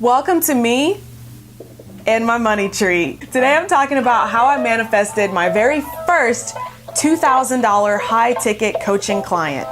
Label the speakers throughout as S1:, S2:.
S1: Welcome to me and my money tree. Today I'm talking about how I manifested my very first $2,000 high ticket coaching client.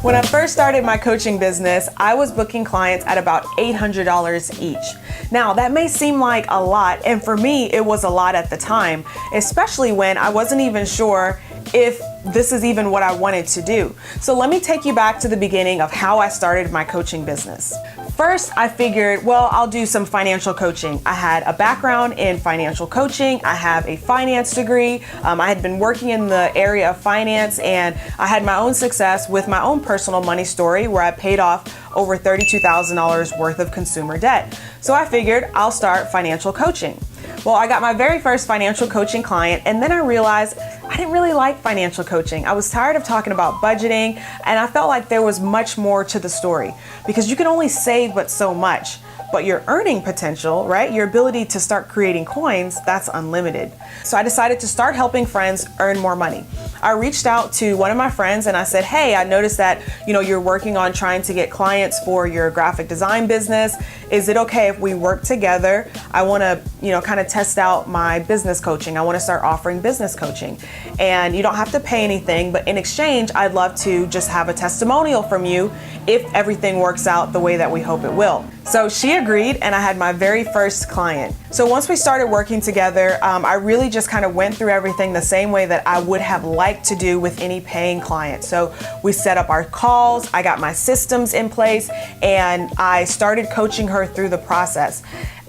S1: When I first started my coaching business, I was booking clients at about $800 each. Now, that may seem like a lot, and for me, it was a lot at the time, especially when I wasn't even sure if this is even what I wanted to do. So let me take you back to the beginning of how I started my coaching business. First, I figured, well, I'll do some financial coaching. I had a background in financial coaching. I have a finance degree. I had been working in the area of finance, and I had my own success with my own personal money story where I paid off over $32,000 worth of consumer debt. So I figured I'll start financial coaching. Well, I got my very first financial coaching client, and then I realized I didn't really like financial coaching. I was tired of talking about budgeting, and I felt like there was much more to the story because you can only save but so much. But your earning potential, right? Your ability to start creating coins, that's unlimited. So I decided to start helping friends earn more money. I reached out to one of my friends and I said, hey, I noticed that, you're working on trying to get clients for your graphic design business. Is it okay if we work together? I want to, kind of test out my business coaching. I want to start offering business coaching. And you don't have to pay anything, but in exchange, I'd love to just have a testimonial from you if everything works out the way that we hope it will. So she agreed, and I had my very first client. So once we started working together, I really just kind of went through everything the same way that I would have liked to do with any paying client. So we set up our calls, I got my systems in place, and I started coaching her through the process.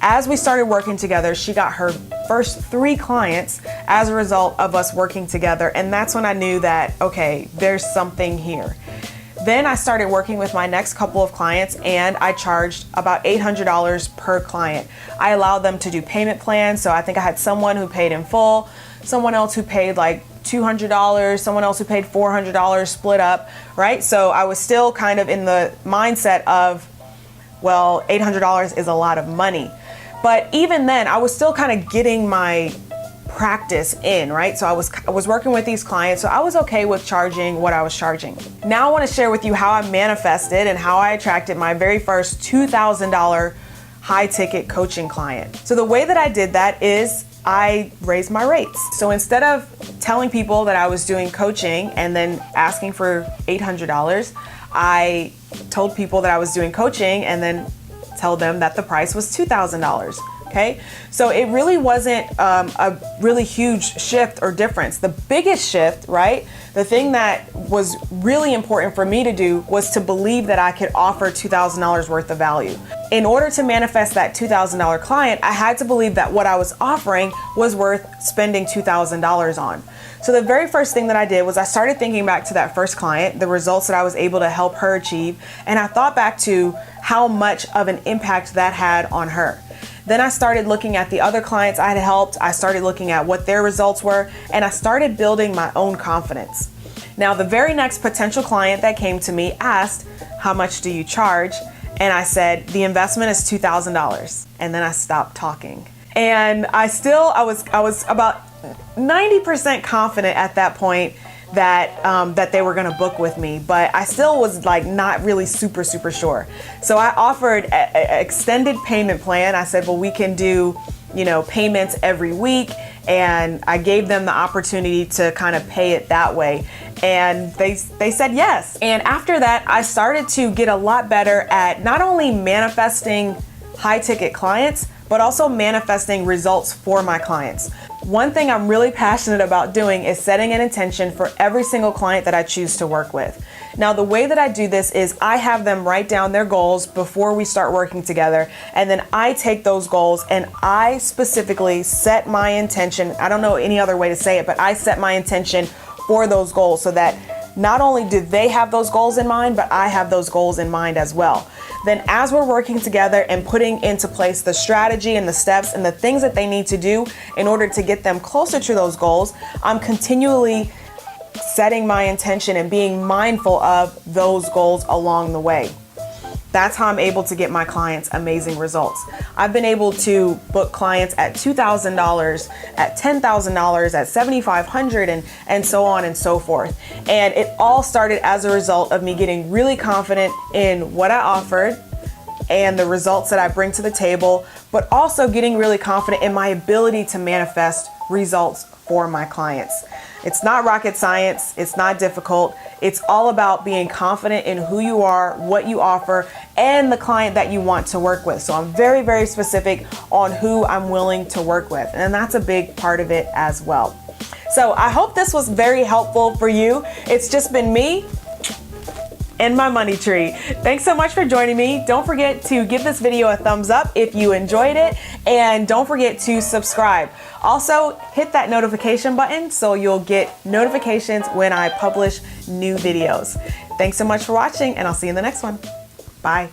S1: As we started working together, she got her first 3 clients as a result of us working together, and that's when I knew that, okay, there's something here. Then I started working with my next couple of clients, and I charged about $800 per client. I allowed them to do payment plans. So I think I had someone who paid in full, someone else who paid like $200, someone else who paid $400 split up, right? So I was still kind of in the mindset of, well, $800 is a lot of money. But even then, I was still kind of getting my practice in, right? So I was working with these clients, so I was okay with charging what I was charging. Now I want to share with you how I manifested and how I attracted my very first $2,000 high ticket coaching client. So the way that I did that is I raised my rates. So instead of telling people that I was doing coaching and then asking for $800, I told people that I was doing coaching and then tell them that the price was $2,000. Okay, so it really wasn't a really huge shift or difference. The biggest shift, right? The thing that was really important for me to do was to believe that I could offer $2,000 worth of value. In order to manifest that $2,000 client, I had to believe that what I was offering was worth spending $2,000 on. So the very first thing that I did was I started thinking back to that first client, the results that I was able to help her achieve, and I thought back to how much of an impact that had on her. Then I started looking at the other clients I had helped. I started looking at what their results were, and I started building my own confidence. Now, the very next potential client that came to me asked, how much do you charge? And I said, the investment is $2,000. And then I stopped talking. And I was about 90% confident at that point that they were gonna book with me, but I still was like not really super sure. So I offered an extended payment plan. I said, well, we can do, payments every week, and I gave them the opportunity to kind of pay it that way. And they said yes. And after that, I started to get a lot better at not only manifesting high ticket clients, but also manifesting results for my clients. One thing I'm really passionate about doing is setting an intention for every single client that I choose to work with. Now, the way that I do this is I have them write down their goals before we start working together, and then I take those goals and I specifically set my intention. I don't know any other way to say it, but I set my intention for those goals so that not only do they have those goals in mind, but I have those goals in mind as well. Then as we're working together and putting into place the strategy and the steps and the things that they need to do in order to get them closer to those goals, I'm continually setting my intention and being mindful of those goals along the way. That's how I'm able to get my clients amazing results. I've been able to book clients at $2,000, at $10,000, at $7,500, and so on and so forth. And it all started as a result of me getting really confident in what I offered and the results that I bring to the table, but also getting really confident in my ability to manifest results for my clients. It's not rocket science. It's not difficult. It's all about being confident in who you are, what you offer, and the client that you want to work with. So I'm very, very specific on who I'm willing to work with. And that's a big part of it as well. So I hope this was very helpful for you. It's just been me and my money tree. Thanks so much for joining me. Don't forget to give this video a thumbs up if you enjoyed it, and don't forget to subscribe. Also, hit that notification button so you'll get notifications when I publish new videos. Thanks so much for watching, and I'll see you in the next one. Bye.